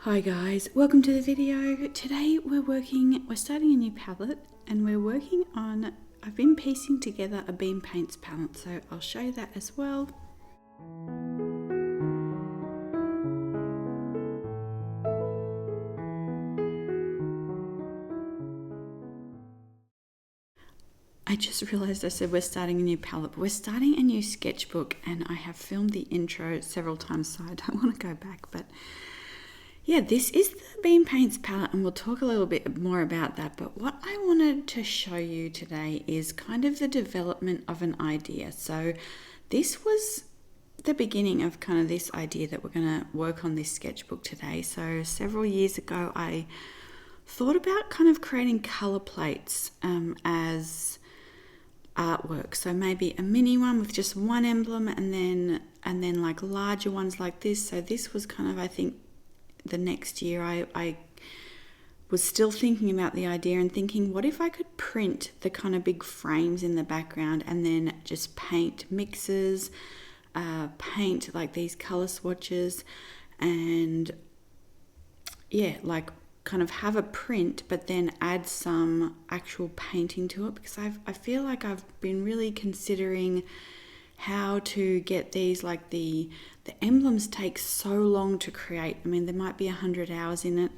Hi guys, welcome to the video. Today we're starting a new palette and we're working on, I've been piecing together a beam paints palette, so I'll show you that as well. I just realized I said we're starting a new palette, but we're starting a new sketchbook, and I have filmed the intro several times, so I don't want to go back, but yeah, this is the Beam Paints palette and we'll talk a little bit more about that. But what I wanted to show you today is kind of the development of an idea. So this was the beginning of kind of this idea that we're going to work on this sketchbook today. So several years ago, I thought about kind of creating color plates as artwork. So maybe a mini one with just one emblem and then like larger ones like this. So this was kind of, I think, the next year I was still thinking about the idea and thinking, what if I could print the kind of big frames in the background and then just paint mixes, paint like these color swatches, and yeah, like kind of have a print but then add some actual painting to it, because I feel like I've been really considering how to get these, like the emblems take so long to create. I mean, there might be 100 hours in it,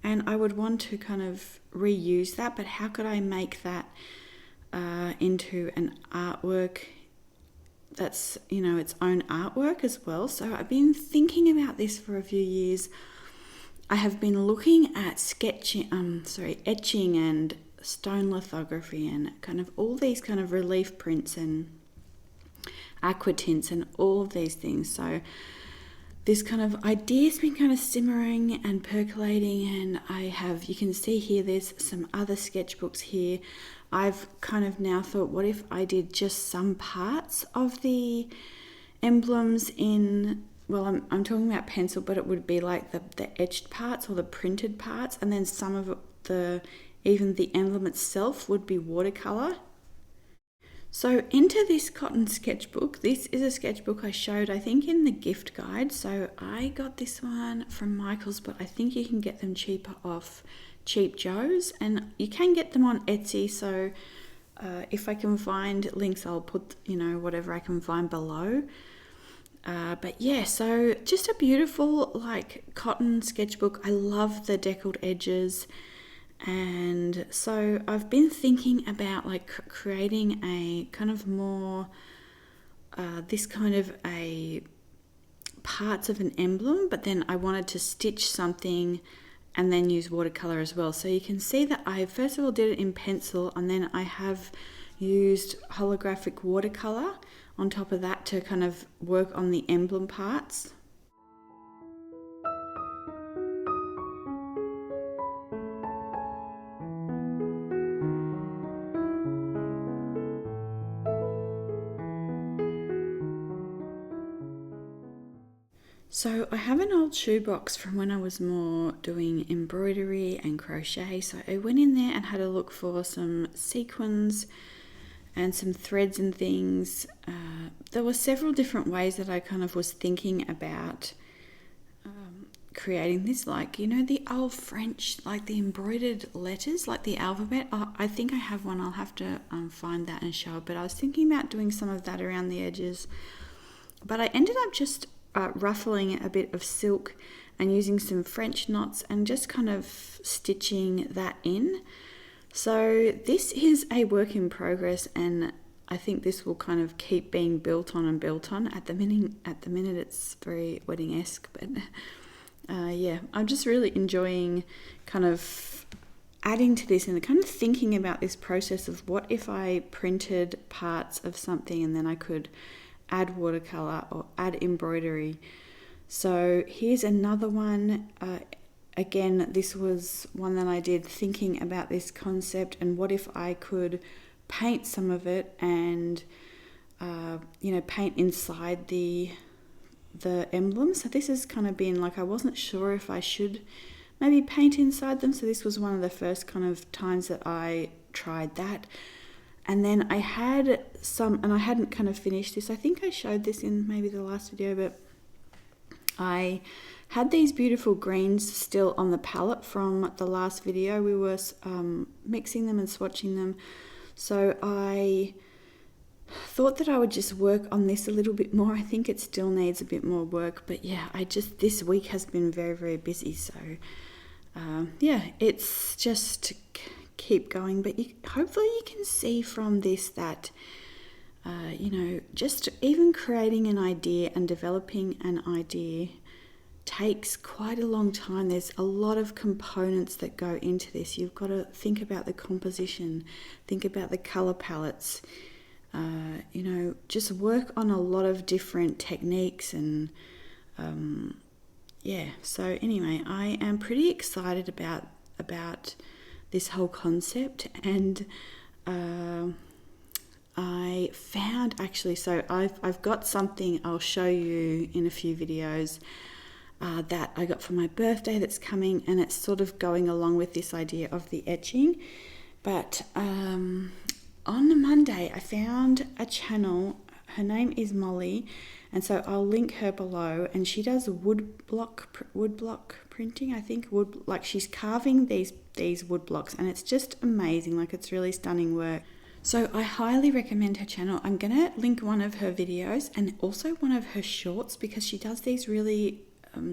and I would want to kind of reuse that, but how could I make that into an artwork that's, you know, its own artwork as well? So I've been thinking about this for a few years. I have been looking at etching and stone lithography and kind of all these kind of relief prints and aqua tints and all of these things. So this kind of idea's been kind of simmering and percolating, and you can see here there's some other sketchbooks here. I've kind of now thought, what if I did just some parts of the emblems in, well, I'm talking about pencil, but it would be like the etched parts or the printed parts, and then some of it, even the emblem itself would be watercolor. So enter this cotton sketchbook. This is a sketchbook I showed, I think, in the gift guide. So I got this one from Michael's, but I think you can get them cheaper off Cheap Joe's, and you can get them on Etsy. So if I can find links, I'll put, whatever I can find below. But yeah, so just a beautiful like cotton sketchbook. I love the deckled edges. And so I've been thinking about like creating a kind of more this kind of a parts of an emblem, but then I wanted to stitch something and then use watercolor as well. So you can see that I first of all did it in pencil, and then I have used holographic watercolor on top of that to kind of work on the emblem parts. So I have an old shoebox from when I was more doing embroidery and crochet. So I went in there and had a look for some sequins and some threads and things. There were several different ways that I kind of was thinking about creating this, like, the old French, like the embroidered letters, like the alphabet. I think I have one. I'll have to find that and show it. But I was thinking about doing some of that around the edges. But I ended up just ruffling a bit of silk and using some French knots and just kind of stitching that in. So this is a work in progress, and I think this will kind of keep being built on and built on. At the minute it's very wedding-esque, but yeah, I'm just really enjoying kind of adding to this and kind of thinking about this process of what if I printed parts of something and then I could add watercolor or add embroidery. So here's another one. Again, this was one that I did thinking about this concept and what if I could paint some of it and paint inside the emblem. So this has kind of been like, I wasn't sure if I should maybe paint inside them, so this was one of the first kind of times that I tried that. And then I had some, and I hadn't kind of finished this. I think I showed this in maybe the last video, but I had these beautiful greens still on the palette from the last video. We were mixing them and swatching them. So I thought that I would just work on this a little bit more. I think it still needs a bit more work, but yeah, this week has been very, very busy. So yeah, it's just to keep going. But hopefully you can see from this that you know, just even creating an idea and developing an idea takes quite a long time. There's a lot of components that go into this. You've got to think about the composition, think about the color palettes, you know, just work on a lot of different techniques and yeah. So anyway, I am pretty excited about this whole concept, and I found actually, so I've got something I'll show you in a few videos that I got for my birthday that's coming, and it's sort of going along with this idea of the etching. But on Monday I found a channel, her name is Molly, and so I'll link her below, and she does wood block printing, I think, like she's carving these wood blocks, and it's just amazing. Like, it's really stunning work. So I highly recommend her channel. I'm going to link one of her videos and also one of her shorts, because she does these really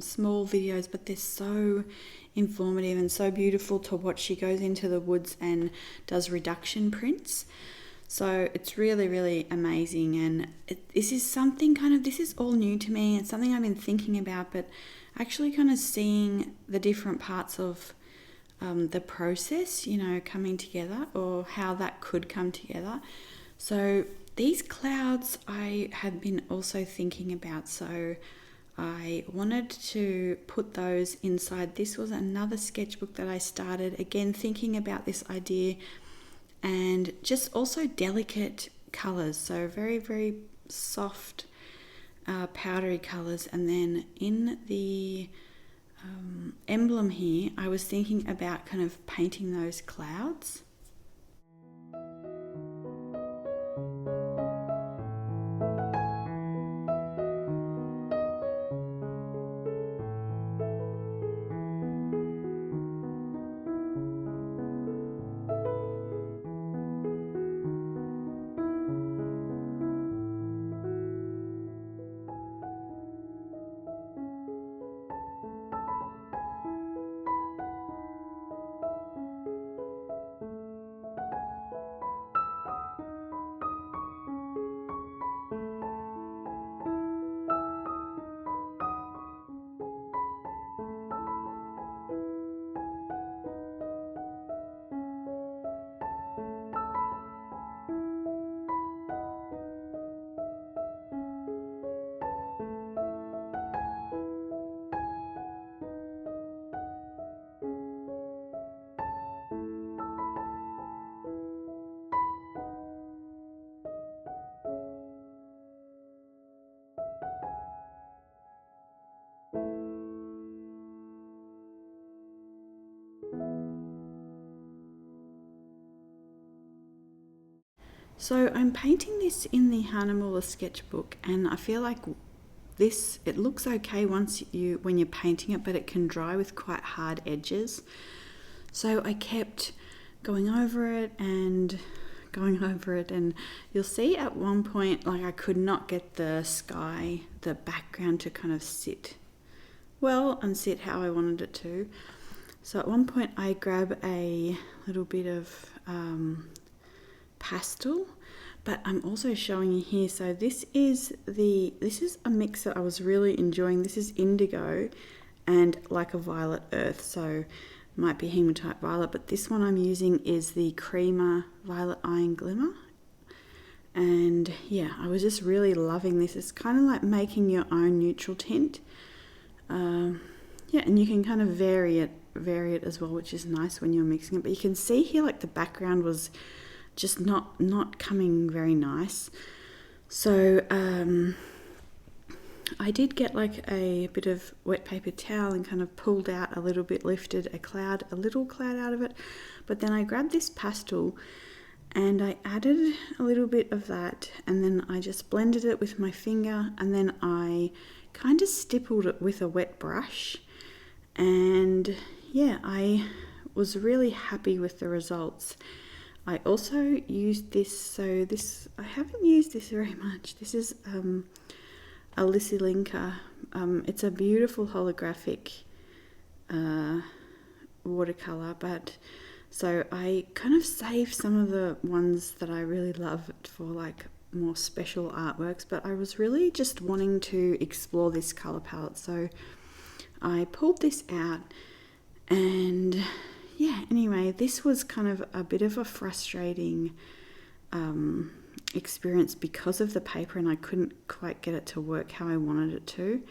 small videos, but they're so informative and so beautiful to watch. She goes into the woods and does reduction prints. So it's really, really amazing. And this is something this is all new to me. It's something I've been thinking about, but actually kind of seeing the different parts of the process, you know, coming together, or how that could come together. So these clouds I had been also thinking about, so I wanted to put those inside. This was another sketchbook that I started, again thinking about this idea, and just also delicate colors, so very, very soft powdery colors. And then in the emblem here, I was thinking about kind of painting those clouds. So I'm painting this in the Hahnemuller sketchbook, and I feel like it looks okay when you're painting it, but it can dry with quite hard edges. So I kept going over it, and you'll see at one point, like, I could not get the background to kind of sit well and sit how I wanted it to. So at one point I grab a little bit of pastel, but I'm also showing you here. So this is a mix that I was really enjoying. This is indigo and like a violet earth, so might be hematite violet, but this one I'm using is the creamer violet iron glimmer. And yeah, I was just really loving this. It's kind of like making your own neutral tint. Yeah, and you can kind of vary it as well, which is nice when you're mixing it. But you can see here, like, the background was just not coming very nice. So I did get like a bit of wet paper towel and kind of pulled out a little bit, lifted a little cloud out of it. But then I grabbed this pastel and I added a little bit of that, and then I just blended it with my finger, and then I kind of stippled it with a wet brush. And yeah, I was really happy with the results. I also used this, so this, I haven't used this very much. This is a Lissy Linker. It's a beautiful holographic watercolor, but so I kind of saved some of the ones that I really loved for like more special artworks, but I was really just wanting to explore this color palette, so I pulled this out. And yeah, anyway, this was kind of a bit of a frustrating experience because of the paper, and I couldn't quite get it to work how I wanted it to.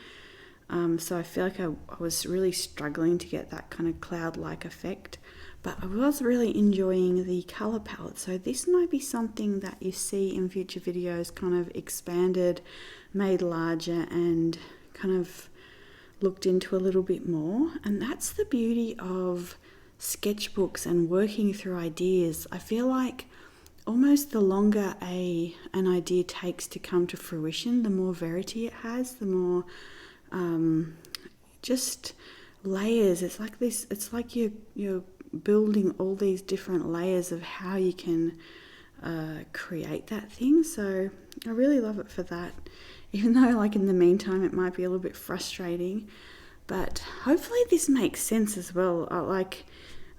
So I feel like I was really struggling to get that kind of cloud-like effect, but I was really enjoying the color palette. So this might be something that you see in future videos, kind of expanded, made larger, and kind of looked into a little bit more. And that's the beauty of sketchbooks and working through ideas. I feel like almost the longer an idea takes to come to fruition, the more verity it has, the more just layers. It's like this, it's like you're building all these different layers of how you can create that thing. So I really love it for that, even though like in the meantime it might be a little bit frustrating, but hopefully this makes sense as well.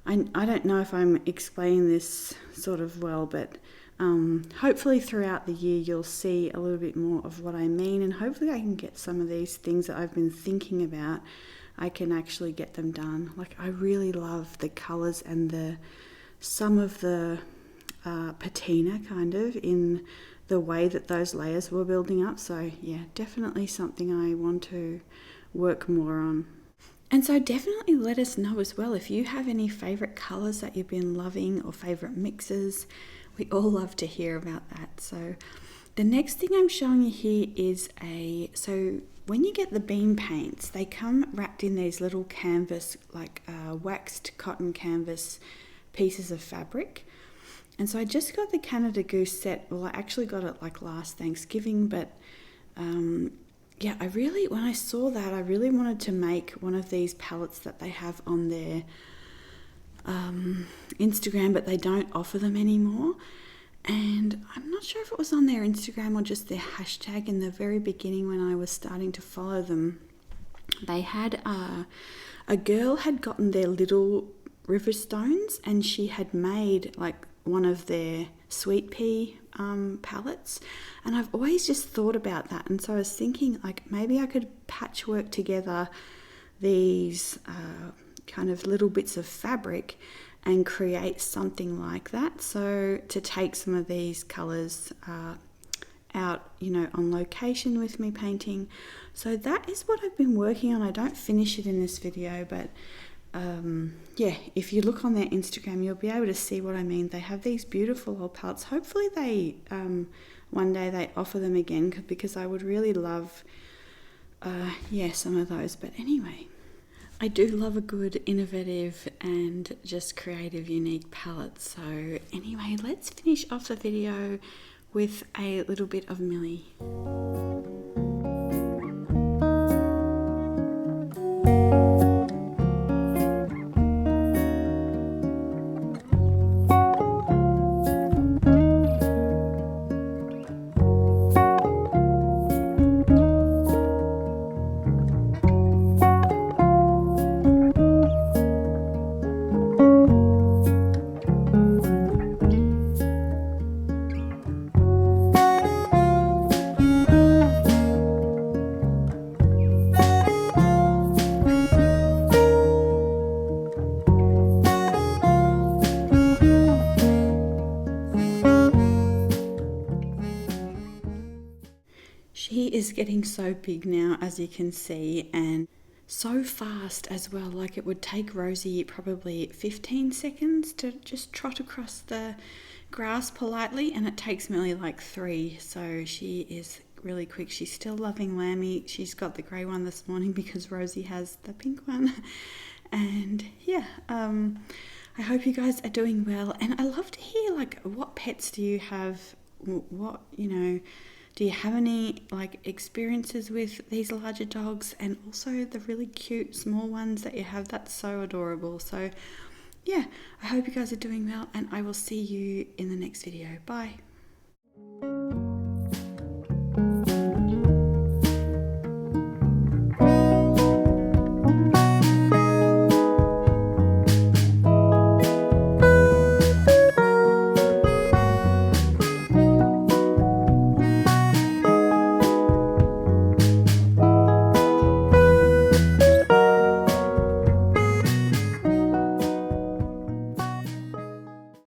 I don't know if I'm explaining this sort of well, but hopefully throughout the year you'll see a little bit more of what I mean, and hopefully I can get some of these things that I've been thinking about, I can actually get them done. Like I really love the colours and some of the patina kind of in the way that those layers were building up. So yeah, definitely something I want to work more on. And so definitely let us know as well if you have any favourite colours that you've been loving or favourite mixes. We all love to hear about that. So the next thing I'm showing you here is so when you get the beam paints, they come wrapped in these little canvas, like waxed cotton canvas pieces of fabric. And so I just got the Canada Goose set. Well, I actually got it like last Thanksgiving, but yeah, when I saw that, I really wanted to make one of these palettes that they have on their Instagram, but they don't offer them anymore. And I'm not sure if it was on their Instagram or just their hashtag in the very beginning when I was starting to follow them. They had a girl had gotten their little river stones, and she had made like one of their sweet pea palettes, and I've always just thought about that. And so I was thinking like maybe I could patchwork together these kind of little bits of fabric and create something like that. So to take some of these colours out, you know, on location with me painting. So that is what I've been working on. I don't finish it in this video, but yeah, if you look on their Instagram, you'll be able to see what I mean. They have these beautiful old palettes. Hopefully they one day they offer them again, because I would really love yeah, some of those. But anyway, I do love a good innovative and just creative, unique palette. So anyway, let's finish off the video with a little bit of Millie. She is getting so big now, as you can see, and so fast as well. Like it would take Rosie probably 15 seconds to just trot across the grass politely, and it takes Millie like 3. So she is really quick. She's still loving Lammy. She's got the grey one this morning because Rosie has the pink one. And yeah, I hope you guys are doing well, and I love to hear like what pets do you have, what, you know, do you have any like experiences with these larger dogs, and also the really cute small ones that you have. That's so adorable. So yeah, I hope you guys are doing well, and I will see you in the next video. Bye.